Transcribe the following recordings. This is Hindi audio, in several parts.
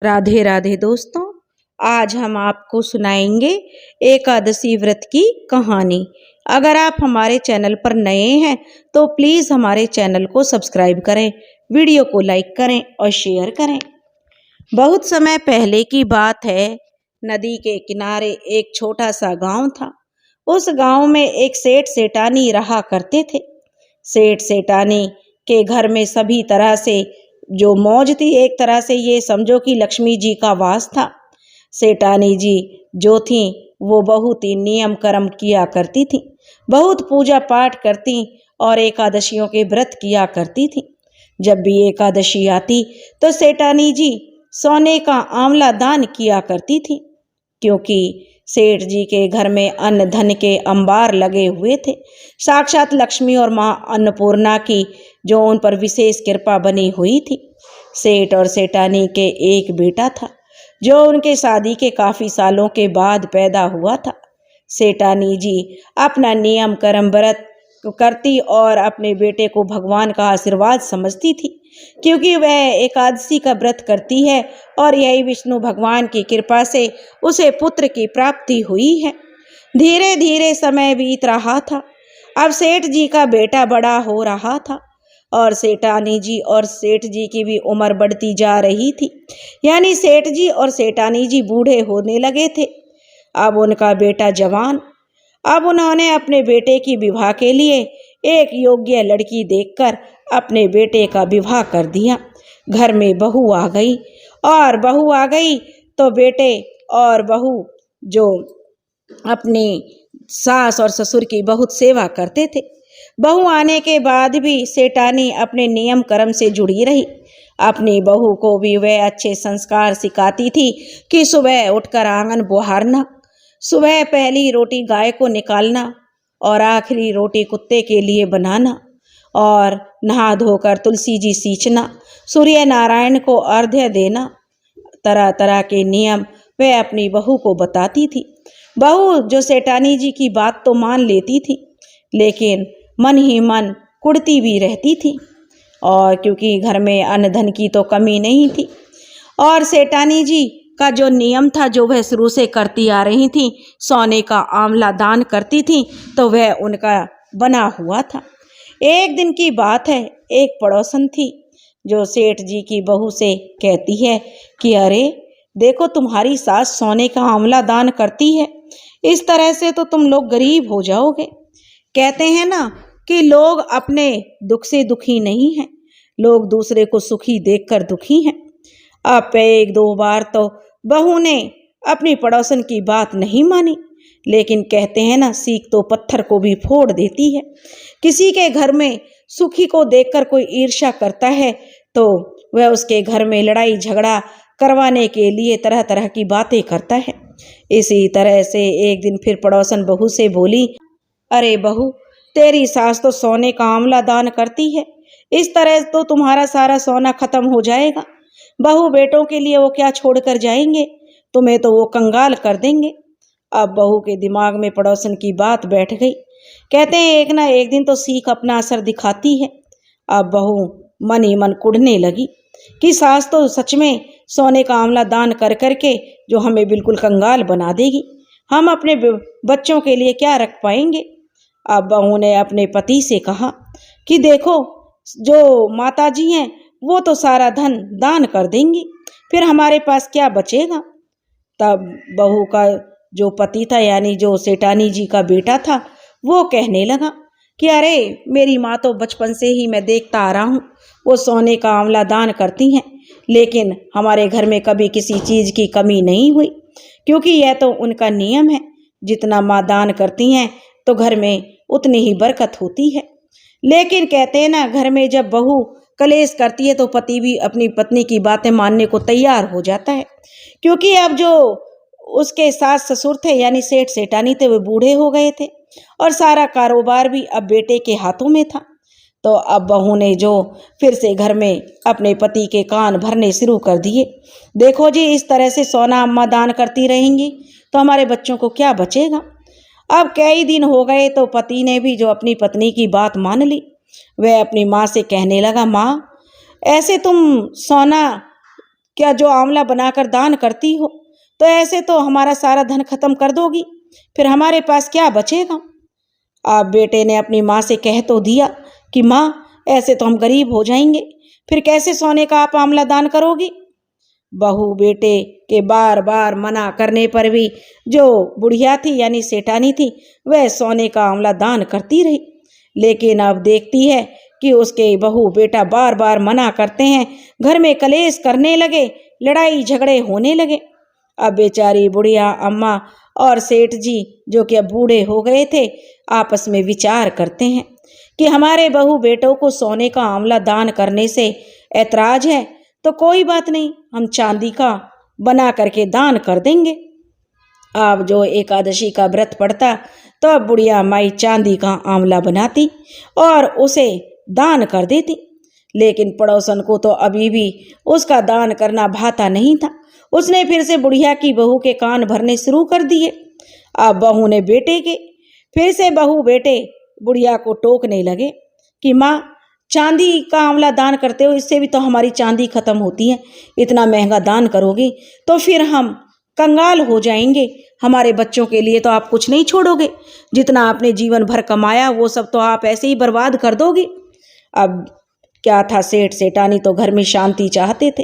राधे राधे दोस्तों। आज हम आपको सुनाएंगे एकादशी व्रत की कहानी। अगर आप हमारे चैनल पर नए हैं तो प्लीज़ हमारे चैनल को सब्सक्राइब करें, वीडियो को लाइक करें और शेयर करें। बहुत समय पहले की बात है। नदी के किनारे एक छोटा सा गांव था। उस गांव में एक सेठ सेठानी रहा करते थे। सेठ सेठानी के घर में सभी तरह से जो मौज थी, एक तरह से ये समझो कि लक्ष्मी जी का वास था। सेठानी जी जो थी वो बहुत ही नियम कर्म किया करती थी, बहुत पूजा पाठ करती और एकादशियों के व्रत किया करती थी। जब भी एकादशी आती तो सेठानी जी सोने का आंवला दान किया करती थी, क्योंकि सेठ जी के घर में अन्न धन के अंबार लगे हुए थे। साक्षात लक्ष्मी और माँ अन्नपूर्णा की जो उन पर विशेष कृपा बनी हुई थी। सेठ और सेठानी के एक बेटा था जो उनके शादी के काफी सालों के बाद पैदा हुआ था। सेठानी जी अपना नियम कर्म व्रत करती और अपने बेटे को भगवान का आशीर्वाद समझती थी, क्योंकि वह एकादशी का व्रत करती है और यही विष्णु भगवान की कृपा से उसे पुत्र की प्राप्ति हुई है। धीरे धीरे समय बीत रहा था। अब सेठ जी का बेटा बड़ा हो रहा था और सेठानी जी और सेठ जी की भी उम्र बढ़ती जा रही थी, यानी सेठ जी और सेठानी जी बूढ़े होने लगे थे। अब उनका बेटा जवान। अब उन्होंने अपने बेटे की विवाह के लिए एक योग्य लड़की देखकर अपने बेटे का विवाह कर दिया। घर में बहू आ गई और बहू आ गई तो बेटे और बहू जो अपनी सास और ससुर की बहुत सेवा करते थे। बहू आने के बाद भी सेठानी अपने नियम कर्म से जुड़ी रही। अपनी बहू को भी वह अच्छे संस्कार सिखाती थी कि सुबह उठकर आंगन बहारना, सुबह पहली रोटी गाय को निकालना और आखिरी रोटी कुत्ते के लिए बनाना, और नहा धोकर तुलसी जी सींचना, सूर्य नारायण को अर्घ्य देना। तरह तरह के नियम वह अपनी बहू को बताती थी। बहू जो सेठानी जी की बात तो मान लेती थी, लेकिन मन ही मन कुढ़ती भी रहती थी, और क्योंकि घर में अन्न धन की तो कमी नहीं थी। और सेठानी जी का जो नियम था जो वह शुरू से करती आ रही थी, सोने का आंवला दान करती थी, तो वह उनका बना हुआ था। एक दिन की बात है, एक पड़ोसन थी जो सेठ जी की बहू से कहती है कि अरे देखो, तुम्हारी सास सोने का आंवला दान करती है, इस तरह से तो तुम लोग गरीब हो जाओगे। कहते हैं ना कि लोग अपने दुख से दुखी नहीं हैं, लोग दूसरे को सुखी देखकर दुखी हैं। अब एक दो बार तो बहू ने अपनी पड़ोसन की बात नहीं मानी, लेकिन कहते हैं ना, सीख तो पत्थर को भी फोड़ देती है। किसी के घर में सुखी को देखकर कोई ईर्ष्या करता है तो वह उसके घर में लड़ाई झगड़ा करवाने के लिए तरह तरह की बातें करता है। इसी तरह से एक दिन फिर पड़ोसन बहू से बोली, अरे बहू, तेरी सास तो सोने का आंवला दान करती है, इस तरह तो तुम्हारा सारा सोना खत्म हो जाएगा। बहू बेटों के लिए वो क्या छोड़ कर जाएंगे, तुम्हें तो वो कंगाल कर देंगे। अब बहू के दिमाग में पड़ोसन की बात बैठ गई। कहते हैं एक ना एक दिन तो सीख अपना असर दिखाती है। अब बहू मन ही मन कुढ़ने लगी कि सास तो सच में सोने का आंवला दान कर करके जो हमें बिल्कुल कंगाल बना देगी, हम अपने बच्चों के लिए क्या रख पाएंगे। अब बहू ने अपने पति से कहा कि देखो, जो माताजी हैं वो तो सारा धन दान कर देंगी, फिर हमारे पास क्या बचेगा। तब बहू का जो पति था, यानी जो सेठानी जी का बेटा था, वो कहने लगा कि अरे मेरी माँ तो बचपन से ही मैं देखता आ रहा हूँ, वो सोने का आंवला दान करती हैं, लेकिन हमारे घर में कभी किसी चीज़ की कमी नहीं हुई, क्योंकि यह तो उनका नियम है। जितना माँ दान करती हैं तो घर में उतनी ही बरकत होती है। लेकिन कहते हैं ना, घर में जब बहू कलेश करती है तो पति भी अपनी पत्नी की बातें मानने को तैयार हो जाता है, क्योंकि अब जो उसके सास ससुर थे यानी सेठ सेठानी थे, वे बूढ़े हो गए थे और सारा कारोबार भी अब बेटे के हाथों में था। तो अब बहू ने जो फिर से घर में अपने पति के कान भरने शुरू कर दिए। देखो जी, इस तरह से सोना अम्मा दान करती रहेंगी तो हमारे बच्चों को क्या बचेगा। अब कई दिन हो गए तो पति ने भी जो अपनी पत्नी की बात मान ली। वह अपनी माँ से कहने लगा, माँ ऐसे तुम सोना क्या जो आंवला बनाकर दान करती हो, तो ऐसे तो हमारा सारा धन खत्म कर दोगी, फिर हमारे पास क्या बचेगा। अब बेटे ने अपनी माँ से कह तो दिया कि माँ, ऐसे तो हम गरीब हो जाएंगे, फिर कैसे सोने का आप आंवला दान करोगी। बहू बेटे के बार बार मना करने पर भी जो बुढ़िया थी यानी सेठानी थी, वह सोने का आंवला दान करती रही। लेकिन अब देखती है कि उसके बहू बेटा बार बार मना करते हैं, घर में कलेश करने लगे, लड़ाई झगड़े होने लगे। अब बेचारी बुढ़िया अम्मा और सेठ जी, जो कि अब बूढ़े हो गए थे, आपस में विचार करते हैं कि हमारे बहू बेटों को सोने का आंवला दान करने से ऐतराज है, तो कोई बात नहीं, हम चांदी का बना करके दान कर देंगे। अब जो एकादशी का व्रत पड़ता, तो अब बुढ़िया माई चांदी का आंवला बनाती और उसे दान कर देती। लेकिन पड़ोसन को तो अभी भी उसका दान करना भाता नहीं था। उसने फिर से बुढ़िया की बहू के कान भरने शुरू कर दिए। अब बहू ने बेटे के फिर से बहू बेटे बुढ़िया को टोकने लगे कि माँ, चांदी का आंवला दान करते हो, इससे भी तो हमारी चांदी खत्म होती है, इतना महंगा दान करोगे तो फिर हम कंगाल हो जाएंगे, हमारे बच्चों के लिए तो आप कुछ नहीं छोड़ोगे, जितना आपने जीवन भर कमाया वो सब तो आप ऐसे ही बर्बाद कर दोगे। अब क्या था, सेठ सेठानी तो घर में शांति चाहते थे।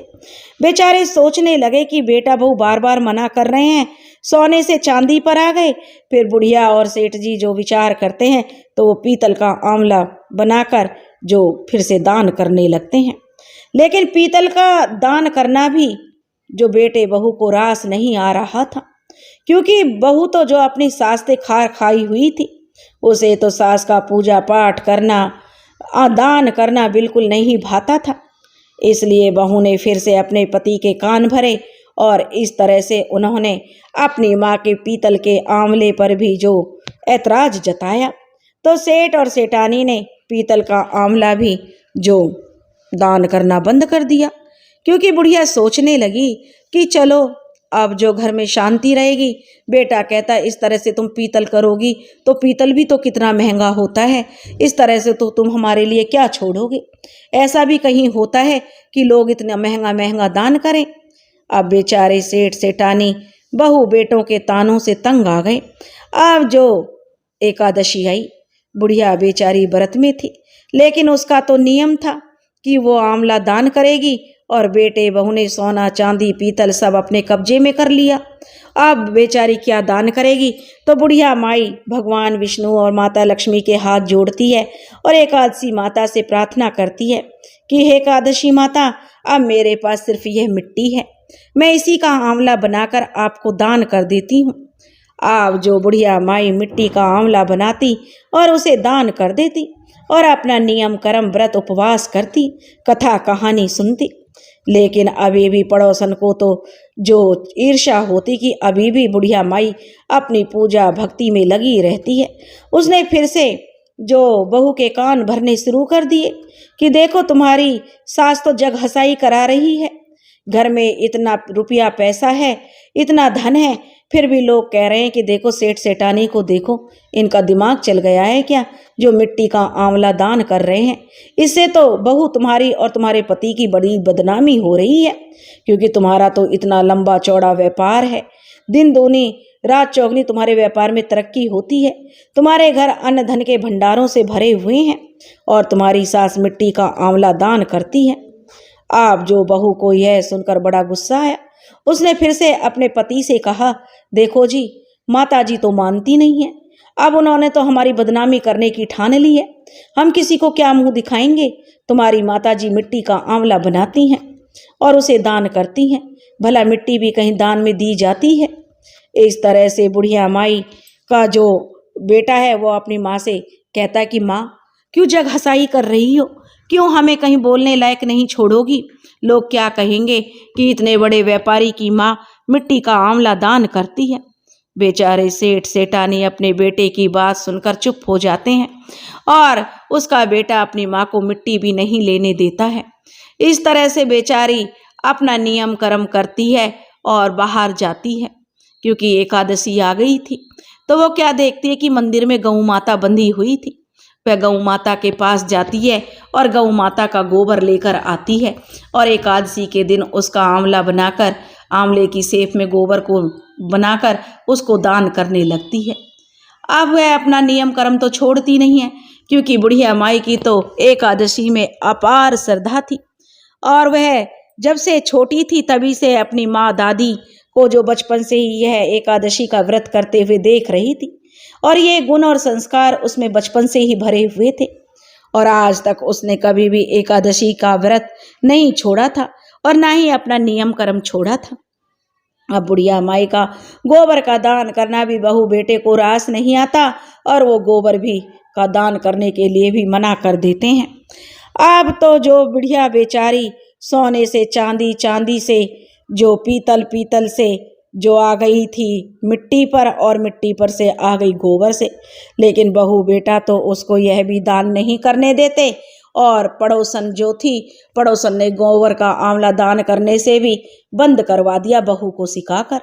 बेचारे सोचने लगे कि बेटा बहू बार बार मना कर रहे हैं, सोने से चांदी पर आ गए। फिर बुढ़िया और सेठ जी जो विचार करते हैं, तो वो पीतल का आंवला बनाकर जो फिर से दान करने लगते हैं। लेकिन पीतल का दान करना भी जो बेटे बहू को रास नहीं आ रहा था, क्योंकि बहू तो जो अपनी सास से खार खाई हुई थी, उसे तो सास का पूजा पाठ करना, दान करना बिल्कुल नहीं भाता था। इसलिए बहू ने फिर से अपने पति के कान भरे और इस तरह से उन्होंने अपनी माँ के पीतल के आंवले पर भी जो ऐतराज जताया, तो सेठ और सेठानी ने पीतल का आंवला भी जो दान करना बंद कर दिया। क्योंकि बुढ़िया सोचने लगी कि चलो अब जो घर में शांति रहेगी। बेटा कहता इस तरह से तुम पीतल करोगी तो पीतल भी तो कितना महंगा होता है, इस तरह से तो तुम हमारे लिए क्या छोड़ोगे। ऐसा भी कहीं होता है कि लोग इतना महंगा महंगा दान करें। अब बेचारे सेठ सेठानी बहू बेटों के तानों से तंग आ गए। अब जो एकादशी आई, बुढ़िया बेचारी व्रत में थी, लेकिन उसका तो नियम था कि वो आंवला दान करेगी, और बेटे बहू ने सोना चांदी पीतल सब अपने कब्जे में कर लिया। अब बेचारी क्या दान करेगी, तो बुढ़िया माई भगवान विष्णु और माता लक्ष्मी के हाथ जोड़ती है और एकादशी माता से प्रार्थना करती है कि हे एकादशी माता, अब मेरे पास सिर्फ यह मिट्टी है, मैं इसी का आंवला बनाकर आपको दान कर देती हूँ। अब जो बुढ़िया माई मिट्टी का आंवला बनाती और उसे दान कर देती और अपना नियम कर्म व्रत उपवास करती, कथा कहानी सुनती। लेकिन अभी भी पड़ोसन को तो जो ईर्ष्या होती कि अभी भी बुढ़िया माई अपनी पूजा भक्ति में लगी रहती है। उसने फिर से जो बहू के कान भरने शुरू कर दिए कि देखो तुम्हारी सास तो जग हंसाई करा रही है, घर में इतना रुपया पैसा है, इतना धन है, फिर भी लोग कह रहे हैं कि देखो सेठ सेठानी को देखो, इनका दिमाग चल गया है क्या, जो मिट्टी का आंवला दान कर रहे हैं। इससे तो बहू तुम्हारी और तुम्हारे पति की बड़ी बदनामी हो रही है, क्योंकि तुम्हारा तो इतना लंबा चौड़ा व्यापार है, दिन दूनी रात चौगनी तुम्हारे व्यापार में तरक्की होती है, तुम्हारे घर अन्न धन के भंडारों से भरे हुए हैं, और तुम्हारी सास मिट्टी का आंवला दान करती है। आप जो बहू को यह सुनकर बड़ा गुस्सा आया। उसने फिर से अपने पति से कहा, देखो जी, माता जी तो मानती नहीं है, अब उन्होंने तो हमारी बदनामी करने की ठान ली है, हम किसी को क्या मुंह दिखाएंगे। तुम्हारी माता जी मिट्टी का आंवला बनाती हैं और उसे दान करती हैं, भला मिट्टी भी कहीं दान में दी जाती है। इस तरह से बुढ़िया माई का जो बेटा है वो अपनी माँ से कहता है कि माँ, क्यों जग हंसाई कर रही हो, क्यों हमें कहीं बोलने लायक नहीं छोड़ोगी, लोग क्या कहेंगे कि इतने बड़े व्यापारी की माँ मिट्टी का आंवला दान करती है। बेचारे सेठ सेठानी अपने बेटे की बात सुनकर चुप हो जाते हैं और उसका बेटा अपनी माँ को मिट्टी भी नहीं लेने देता है। इस तरह से बेचारी अपना नियम कर्म करती है और बाहर जाती है। क्योंकि एकादशी आ गई थी, तो वो क्या देखती है कि मंदिर में गऊ माता बंधी हुई थी। वह गौ माता के पास जाती है और गौ माता का गोबर लेकर आती है और एकादशी के दिन उसका आंवला बनाकर, आंवले की सेप में गोबर को बनाकर उसको दान करने लगती है। अब वह अपना नियम कर्म तो छोड़ती नहीं है, क्योंकि बुढ़िया माई की तो एकादशी में अपार श्रद्धा थी और वह जब से छोटी थी तभी से अपनी माँ दादी को, जो बचपन से ही यह एकादशी का व्रत करते हुए देख रही थी, और ये गुण और संस्कार उसमें बचपन से ही भरे हुए थे और आज तक उसने कभी भी एकादशी का व्रत नहीं छोड़ा था और ना ही अपना नियम कर्म छोड़ा था। अब बुढ़िया माई का गोबर का दान करना भी बहू बेटे को रास नहीं आता और वो गोबर भी का दान करने के लिए भी मना कर देते हैं। अब तो जो बुढ़िया बेचारी सोने से चांदी, चांदी से जो पीतल से जो आ गई थी मिट्टी पर और मिट्टी पर से आ गई गोबर से, लेकिन बहू बेटा तो उसको यह भी दान नहीं करने देते और पड़ोसन जो थी, पड़ोसन ने गोबर का आंवला दान करने से भी बंद करवा दिया बहू को सिखाकर।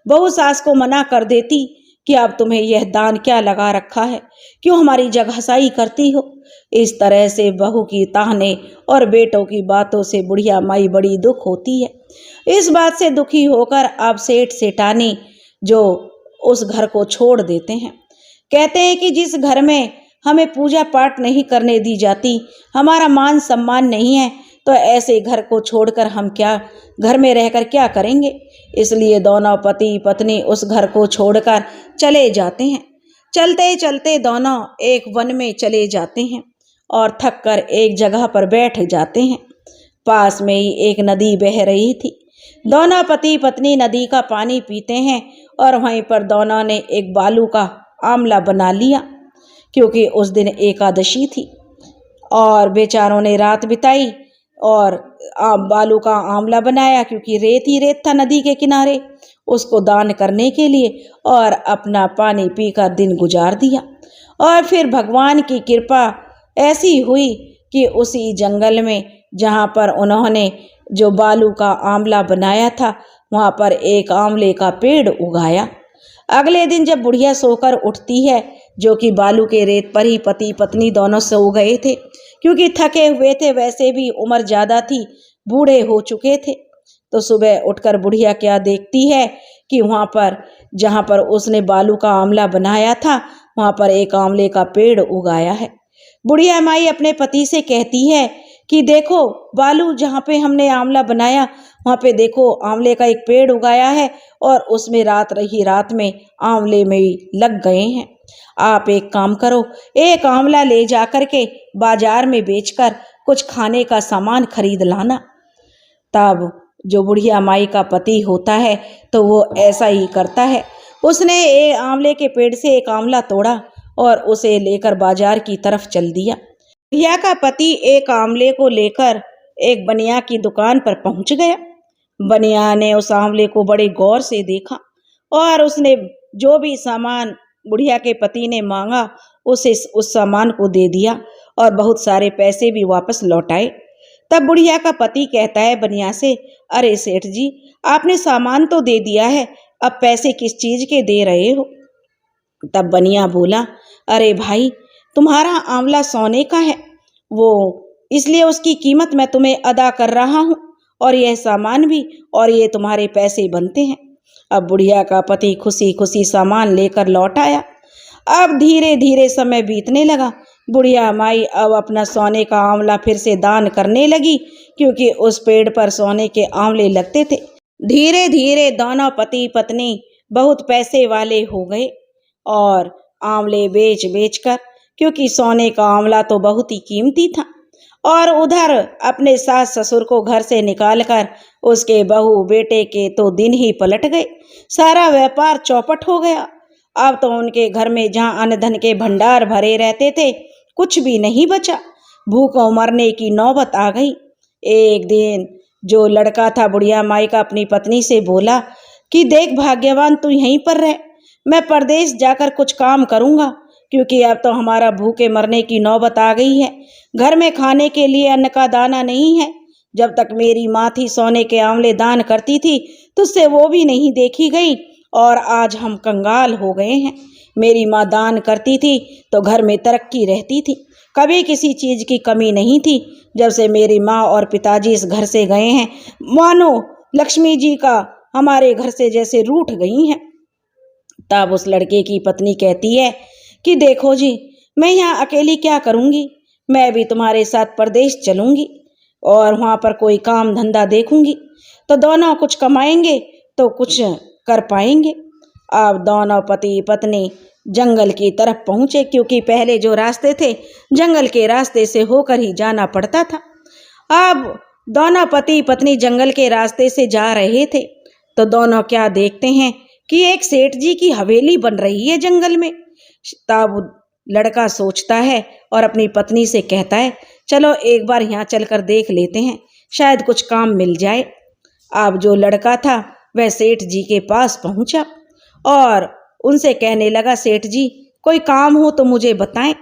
बहू सास को मना कर देती कि अब तुम्हें यह दान क्या लगा रखा है, क्यों हमारी जगहसाई करती हो। इस तरह से बहू की ताहने और बेटों की बातों से बुढ़िया माई बड़ी दुख होती है। इस बात से दुखी होकर अब सेठ सेठानी जो उस घर को छोड़ देते हैं। कहते हैं कि जिस घर में हमें पूजा पाठ नहीं करने दी जाती, हमारा मान सम्मान नहीं है, तो ऐसे घर को छोड़कर हम क्या घर में रहकर क्या करेंगे। इसलिए दोनों पति पत्नी उस घर को छोड़कर चले जाते हैं। चलते चलते दोनों एक वन में चले जाते हैं और थक कर एक जगह पर बैठ जाते हैं। पास में ही एक नदी बह रही थी। दोनों पति पत्नी नदी का पानी पीते हैं और वहीं पर दोनों ने एक बालू का आंवला बना लिया, क्योंकि उस दिन एकादशी थी और बेचारों ने रात बिताई और बालू का आंवला बनाया, क्योंकि रेत ही रेत था नदी के किनारे, उसको दान करने के लिए, और अपना पानी पीकर दिन गुजार दिया। और फिर भगवान की कृपा ऐसी हुई कि उसी जंगल में जहाँ पर उन्होंने जो बालू का आंवला बनाया था, वहाँ पर एक आंवले का पेड़ उगाया। अगले दिन जब बुढ़िया सोकर उठती है, जो कि बालू के रेत पर ही पति पत्नी दोनों सो गए थे, क्योंकि थके हुए थे, वैसे भी उम्र ज़्यादा थी, बूढ़े हो चुके थे। तो सुबह उठकर बुढ़िया क्या देखती है कि वहाँ पर जहाँ पर उसने बालू का आंवला बनाया था, वहाँ पर एक आंवले का पेड़ उगाया है। बुढ़िया माई अपने पति से कहती है कि देखो बालू, जहाँ पे हमने आंवला बनाया वहाँ पे देखो आंवले का एक पेड़ उगाया है और उसमें रात में आंवले में लग गए हैं। आप एक काम करो, एक आंवला ले जा कर के बाजार में बेचकर कुछ खाने का सामान खरीद लाना। तब जो बुढ़िया माई का पति होता है तो वो ऐसा ही करता है। उसने एक आंवले के पेड़ से एक आंवला तोड़ा और उसे लेकर बाजार की तरफ चल दिया। बुढ़िया का पति एक आंवले को लेकर एक बनिया की दुकान पर पहुंच गया। बनिया ने उस आंवले को बड़े गौर से देखा और उसने जो भी सामान बुढ़िया के पति ने मांगा उसे उस सामान को दे दिया और बहुत सारे पैसे भी वापस लौटाए। तब बुढ़िया का पति कहता है बनिया से, अरे सेठ जी, आपने सामान तो दे दिया है, अब पैसे किस चीज के दे रहे हो। तब बनिया बोला, अरे भाई, तुम्हारा आंवला सोने का है, वो इसलिए उसकी कीमत मैं तुम्हें अदा कर रहा हूँ, और यह सामान भी, और ये तुम्हारे पैसे बनते हैं। अब बुढ़िया का पति खुशी खुशी सामान लेकर लौट आया। अब धीरे धीरे समय बीतने लगा। बुढ़िया माई अब अपना सोने का आंवला फिर से दान करने लगी, क्योंकि उस पेड़ पर सोने के आंवले लगते थे। धीरे धीरे दोनों पति पत्नी बहुत पैसे वाले हो गए और आंवले बेच बेच कर, क्योंकि सोने का आंवला तो बहुत ही कीमती था, और उधर अपने सास ससुर को घर से निकालकर उसके बहू बेटे के तो दिन ही पलट गए। सारा व्यापार चौपट हो गया। अब तो उनके घर में जहाँ अन्न धन के भंडार भरे रहते थे, कुछ भी नहीं बचा। भूखों मरने की नौबत आ गई। एक दिन जो लड़का था बुढ़िया माई का अपनी पत्नी से बोला कि देख भाग्यवान, तू यहीं पर रह, मैं परदेश जाकर कुछ काम करूँगा, क्योंकि अब तो हमारा भूखे मरने की नौबत आ गई है। घर में खाने के लिए अन्न का दाना नहीं है। जब तक मेरी माँ थी सोने के आंवले दान करती थी, तुझसे वो भी नहीं देखी गई, और आज हम कंगाल हो गए हैं। मेरी माँ दान करती थी तो घर में तरक्की रहती थी। कभी किसी चीज की कमी नहीं थी। जब से मेरी माँ और पिताजी इस घर से गए हैं, मानो लक्ष्मी जी का हमारे घर से जैसे रूठ गई हैं। तब उस लड़के की पत्नी कहती है कि देखो जी, मैं यहाँ अकेली क्या करूँगी, मैं भी तुम्हारे साथ परदेश चलूँगी और वहाँ पर कोई काम धंधा देखूँगी, तो दोनों कुछ कमाएंगे तो कुछ कर पाएंगे। अब दोनों पति पत्नी जंगल की तरफ पहुँचे, क्योंकि पहले जो रास्ते थे जंगल के रास्ते से होकर ही जाना पड़ता था। अब दोनों पति पत्नी जंगल के रास्ते से जा रहे थे तो दोनों क्या देखते हैं कि एक सेठ जी की हवेली बन रही है जंगल में। तब लड़का सोचता है और अपनी पत्नी से कहता है, चलो एक बार यहाँ चलकर देख लेते हैं, शायद कुछ काम मिल जाए। अब जो लड़का था वह सेठ जी के पास पहुंचा और उनसे कहने लगा, सेठ जी कोई काम हो तो मुझे बताएं।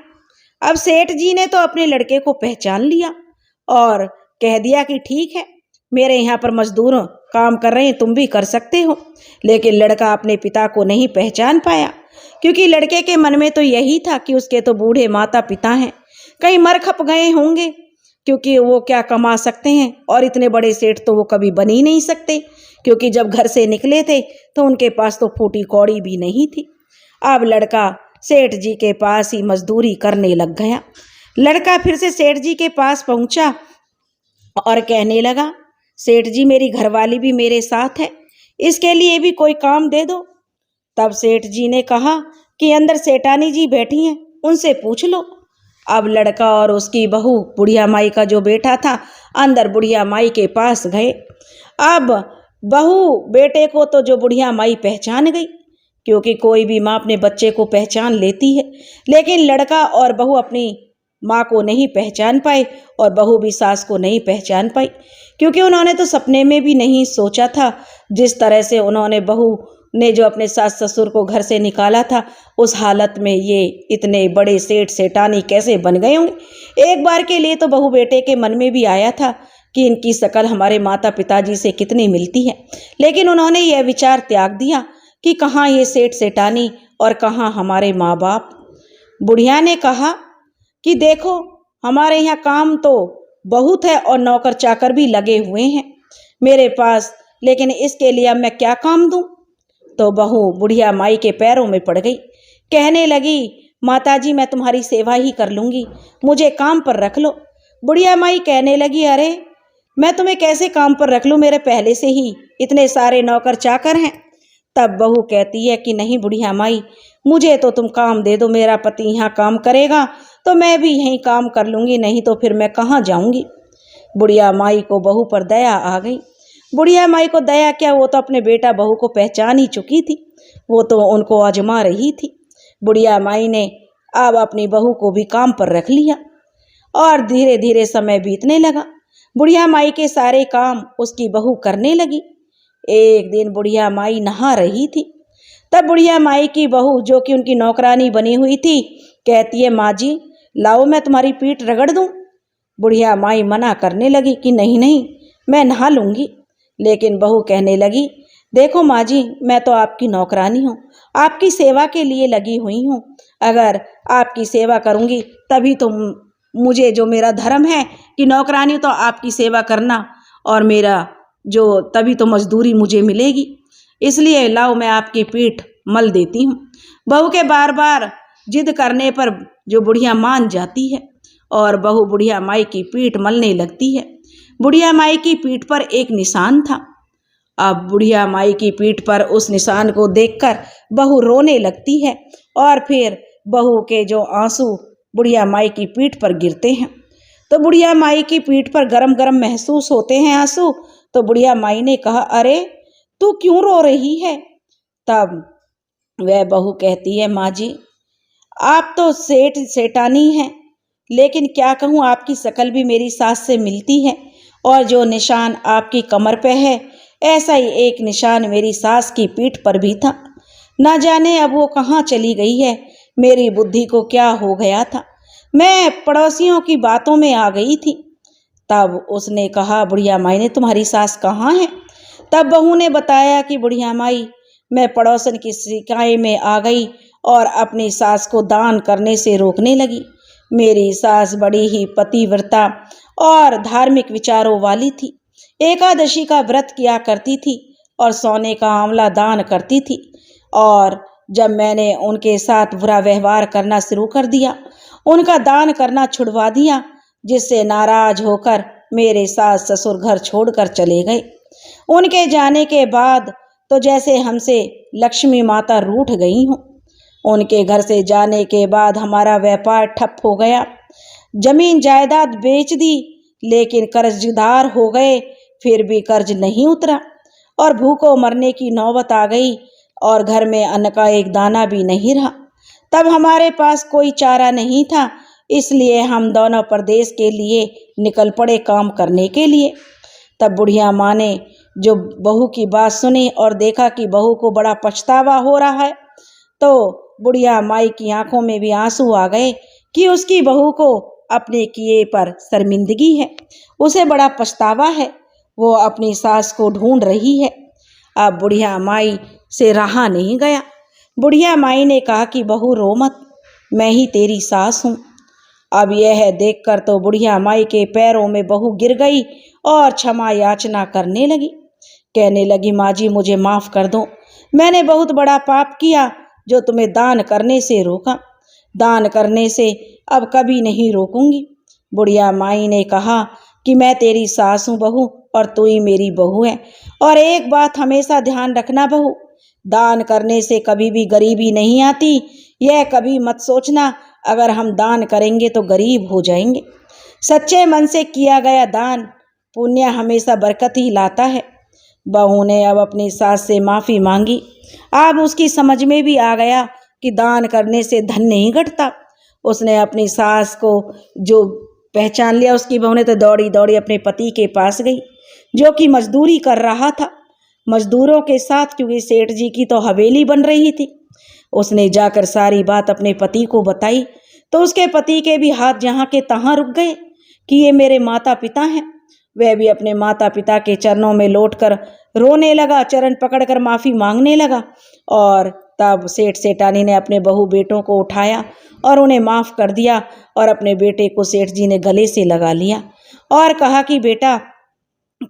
अब सेठ जी ने तो अपने लड़के को पहचान लिया और कह दिया कि ठीक है, मेरे यहाँ पर मजदूर काम कर रहे हैं, तुम भी कर सकते हो। लेकिन लड़का अपने पिता को नहीं पहचान पाया, क्योंकि लड़के के मन में तो यही था कि उसके तो बूढ़े माता पिता हैं, कहीं मर खप गए होंगे, क्योंकि वो क्या कमा सकते हैं और इतने बड़े सेठ तो वो कभी बन ही नहीं सकते, क्योंकि जब घर से निकले थे तो उनके पास तो फूटी कौड़ी भी नहीं थी। अब लड़का सेठ जी के पास ही मजदूरी करने लग गया। लड़का फिर से सेठ जी के पास पहुंचा और कहने लगा, सेठ जी मेरी घरवाली भी मेरे साथ है, इसके लिए भी कोई काम दे दो। तब सेठ जी ने कहा कि अंदर सेठानी जी बैठी हैं, उनसे पूछ लो। अब लड़का और उसकी बहू बुढ़िया माई का जो बेटा था अंदर बुढ़िया माई के पास गए। अब बहू बेटे को तो जो बुढ़िया माई पहचान गई, क्योंकि कोई भी माँ अपने बच्चे को पहचान लेती है, लेकिन लड़का और बहू अपनी माँ को नहीं पहचान पाए और बहू भी सास को नहीं पहचान पाई, क्योंकि उन्होंने तो सपने में भी नहीं सोचा था जिस तरह से उन्होंने बहू ने जो अपने सास ससुर को घर से निकाला था, उस हालत में ये इतने बड़े सेठ सेठानी कैसे बन गए होंगे। एक बार के लिए तो बहू बेटे के मन में भी आया था कि इनकी शकल हमारे माता पिताजी से कितनी मिलती है, लेकिन उन्होंने यह विचार त्याग दिया कि कहाँ ये सेठ सेठानी और कहाँ हमारे माँ बाप। बुढ़िया ने कहा कि देखो, हमारे यहाँ काम तो बहुत है और नौकर चाकर भी लगे हुए हैं मेरे पास, लेकिन इसके लिए अब मैं क्या काम दूं। तो बहू बुढ़िया माई के पैरों में पड़ गई, कहने लगी, माताजी मैं तुम्हारी सेवा ही कर लूंगी, मुझे काम पर रख लो। बुढ़िया माई कहने लगी, अरे मैं तुम्हें कैसे काम पर रख लूं, मेरे पहले से ही इतने सारे नौकर चाकर हैं। तब बहू कहती है कि नहीं बुढ़िया माई, मुझे तो तुम काम दे दो, मेरा पति यहाँ काम करेगा तो मैं भी यहीं काम कर लूँगी, नहीं तो फिर मैं कहाँ जाऊँगी। बुढ़िया माई को बहू पर दया आ गई। बुढ़िया माई को दया क्या, वो तो अपने बेटा बहू को पहचान ही चुकी थी, वो तो उनको आजमा रही थी। बुढ़िया माई ने अब अपनी बहू को भी काम पर रख लिया और धीरे धीरे समय बीतने लगा। बुढ़िया माई के सारे काम उसकी बहू करने लगी। एक दिन बुढ़िया माई नहा रही थी, तब बुढ़िया माई की बहू जो कि उनकी नौकरानी बनी हुई थी कहती है, माँ जी लाओ मैं तुम्हारी पीठ रगड़ दूं। बुढ़िया माई मना करने लगी कि नहीं नहीं, मैं नहा लूँगी। लेकिन बहू कहने लगी, देखो माँ जी, मैं तो आपकी नौकरानी हूँ, आपकी सेवा के लिए लगी हुई हूँ, अगर आपकी सेवा करूँगी तभी तो मुझे जो मेरा धर्म है कि नौकरानी तो आपकी सेवा करना, और मेरा जो तभी तो मजदूरी मुझे मिलेगी, इसलिए लाओ मैं आपकी पीठ मल देती हूँ। बहू के बार बार जिद करने पर जो बुढ़िया मान जाती है और बहू बुढ़िया माई की पीठ मलने लगती है। बुढ़िया माई की पीठ पर एक निशान था। अब बुढ़िया माई की पीठ पर उस निशान को देखकर बहू रोने लगती है और फिर बहू के जो आंसू बुढ़िया माई की पीठ पर गिरते हैं तो बुढ़िया माई की पीठ पर गरम गरम महसूस होते हैं आंसू। तो बुढ़िया माई ने कहा, अरे तू क्यों रो रही है। तब वह बहू कहती है, माँ जी आप तो सेठ सेठानी हैं, लेकिन क्या कहूँ आपकी शकल भी मेरी सास से मिलती है, और जो निशान आपकी कमर पे है ऐसा ही एक निशान मेरी सास की पीठ पर भी था। ना जाने अब वो कहाँ चली गई है, मेरी बुद्धि को क्या हो गया था, मैं पड़ोसियों की बातों में आ गई थी। तब उसने कहा, बुढ़िया माई ने तुम्हारी सास कहाँ है। तब बहू ने बताया कि बुढ़िया माई मैं पड़ोसन की शिकायत में आ गई और अपनी सास को दान करने से रोकने लगी। मेरी सास बड़ी ही पतिव्रता और धार्मिक विचारों वाली थी। एकादशी का व्रत किया करती थी और सोने का आंवला दान करती थी। और जब मैंने उनके साथ बुरा व्यवहार करना शुरू कर दिया, उनका दान करना छुड़वा दिया, जिससे नाराज होकर मेरे सास ससुर घर छोड़कर चले गए। उनके जाने के बाद तो जैसे हमसे लक्ष्मी माता रूठ गई हूँ। उनके घर से जाने के बाद हमारा व्यापार ठप हो गया, जमीन जायदाद बेच दी, लेकिन कर्जदार हो गए, फिर भी कर्ज नहीं उतरा और भूखों मरने की नौबत आ गई और घर में अन्न का एक दाना भी नहीं रहा। तब हमारे पास कोई चारा नहीं था, इसलिए हम दोनों प्रदेश के लिए निकल पड़े काम करने के लिए। तब बुढ़िया माँ ने जो बहू की बात सुनी और देखा कि बहू को बड़ा पछतावा हो रहा है, तो बुढ़िया माई की आंखों में भी आंसू आ गए कि उसकी बहू को अपने किए पर शर्मिंदगी है, उसे बड़ा पछतावा है, वो अपनी सास को ढूंढ रही है। अब बुढ़िया माई से रहा नहीं गया। बुढ़िया माई ने कहा कि बहू रो मत, मैं ही तेरी सास हूँ। अब यह देखकर तो बुढ़िया माई के पैरों में बहू गिर गई और क्षमा याचना करने लगी। कहने लगी, माँ जी मुझे माफ़ कर दो, मैंने बहुत बड़ा पाप किया जो तुम्हें दान करने से रोका। दान करने से अब कभी नहीं रोकूंगी। बुढ़िया माई ने कहा कि मैं तेरी सास हूँ बहू और तू ही मेरी बहू है, और एक बात हमेशा ध्यान रखना बहू, दान करने से कभी भी गरीबी नहीं आती, यह कभी मत सोचना अगर हम दान करेंगे तो गरीब हो जाएंगे। सच्चे मन से किया गया दान पुण्य हमेशा बरकत ही लाता है। बहू ने अब अपनी सास से माफ़ी मांगी। अब उसकी समझ में भी आ गया कि दान करने से धन नहीं घटता। उसने अपनी सास को जो पहचान लिया, उसकी बहू ने तो दौड़ी दौड़ी अपने पति के पास गई, जो कि मजदूरी कर रहा था मजदूरों के साथ, क्योंकि सेठ जी की तो हवेली बन रही थी। उसने जाकर सारी बात अपने पति को बताई, तो उसके पति के भी हाथ जहाँ के तहाँ रुक गए कि ये मेरे माता पिता हैं। वह भी अपने माता पिता के चरणों में लौटकर रोने लगा, चरण पकड़कर माफ़ी मांगने लगा। और तब सेठ सेठानी ने अपने बहू बेटों को उठाया और उन्हें माफ़ कर दिया, और अपने बेटे को सेठ जी ने गले से लगा लिया और कहा कि बेटा,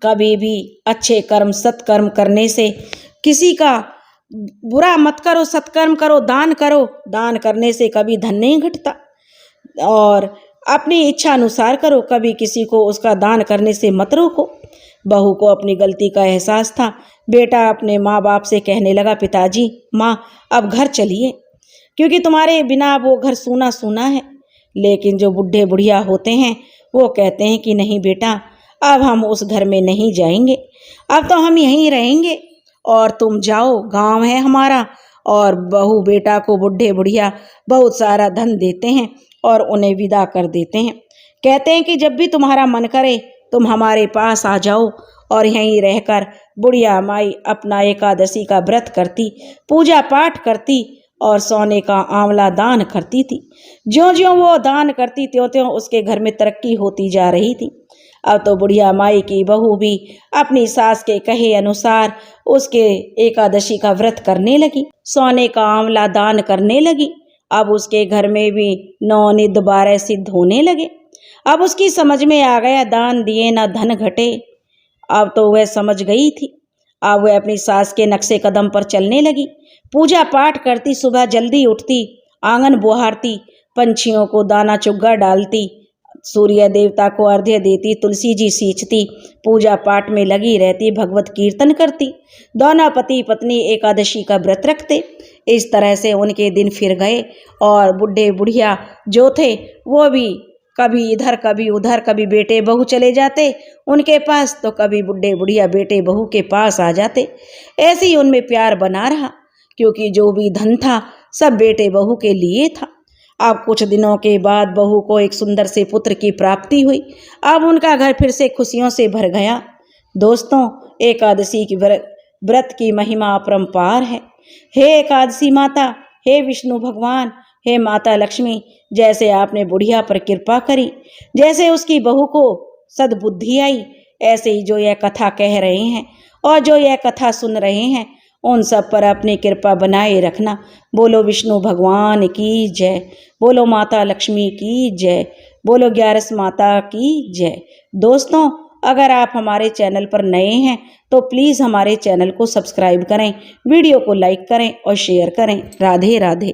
कभी भी अच्छे कर्म सत्कर्म करने से किसी का बुरा मत करो, सत्कर्म करो, दान करो। दान करने से कभी धन नहीं घटता, और अपनी इच्छा अनुसार करो, कभी किसी को उसका दान करने से मत रोको। बहू को अपनी गलती का एहसास था। बेटा अपने माँ बाप से कहने लगा, पिताजी माँ अब घर चलिए, क्योंकि तुम्हारे बिना वो घर सूना सूना है। लेकिन जो बूढ़े बुढ़िया होते हैं वो कहते हैं कि नहीं बेटा, अब हम उस घर में नहीं जाएंगे, अब तो हम यहीं रहेंगे और तुम जाओ, गांव है हमारा। और बहू बेटा को बूढ़े बुढ़िया बहुत सारा धन देते हैं और उन्हें विदा कर देते हैं। कहते हैं कि जब भी तुम्हारा मन करे तुम हमारे पास आ जाओ, और यहीं रहकर बुढ़िया माई अपना एकादशी का व्रत करती, पूजा पाठ करती और सोने का आंवला दान करती थी। ज्यों ज्यों वो दान करती त्यों त्यों उसके घर में तरक्की होती जा रही थी। अब तो बुढ़िया माई की बहू भी अपनी सास के कहे अनुसार उसके एकादशी का व्रत करने लगी, सोने का आंवला दान करने लगी। अब उसके घर में भी 9 निध 12 सिद्ध होने लगे। अब उसकी समझ में आ गया, दान दिए ना धन घटे। अब तो वह समझ गई थी। अब वह अपनी सास के नक्शे कदम पर चलने लगी, पूजा पाठ करती, सुबह जल्दी उठती, आंगन बुहारती, पंछियों को दाना चुग्गा डालती, सूर्य देवता को अर्घ्य देती, तुलसी जी सींचती, पूजा पाठ में लगी रहती, भगवत कीर्तन करती। दोनों पति पत्नी एकादशी का व्रत रखते। इस तरह से उनके दिन फिर गए, और बूढ़े बुढ़िया जो थे वो भी कभी इधर कभी उधर, कभी बेटे बहू चले जाते उनके पास, तो कभी बूढ़े बुढ़िया बेटे बहू के पास आ जाते। ऐसे ही उनमें प्यार बना रहा, क्योंकि जो भी धन था सब बेटे बहू के लिए था। अब कुछ दिनों के बाद बहू को एक सुंदर से पुत्र की प्राप्ति हुई। अब उनका घर फिर से खुशियों से भर गया। दोस्तों, एकादशी की व्रत की महिमा अपरंपार है। हे एकादशी माता, हे विष्णु भगवान, हे माता लक्ष्मी, जैसे आपने बुढ़िया पर कृपा करी, जैसे उसकी बहू को सद्बुद्धि आई, ऐसे ही जो यह कथा कह रहे हैं और जो यह कथा सुन रहे हैं उन सब पर अपनी कृपा बनाए रखना। बोलो विष्णु भगवान की जय, बोलो माता लक्ष्मी की जय, बोलो ग्यारस माता की जय। दोस्तों, अगर आप हमारे चैनल पर नए हैं तो प्लीज़ हमारे चैनल को सब्सक्राइब करें, वीडियो को लाइक करें और शेयर करें। राधे राधे।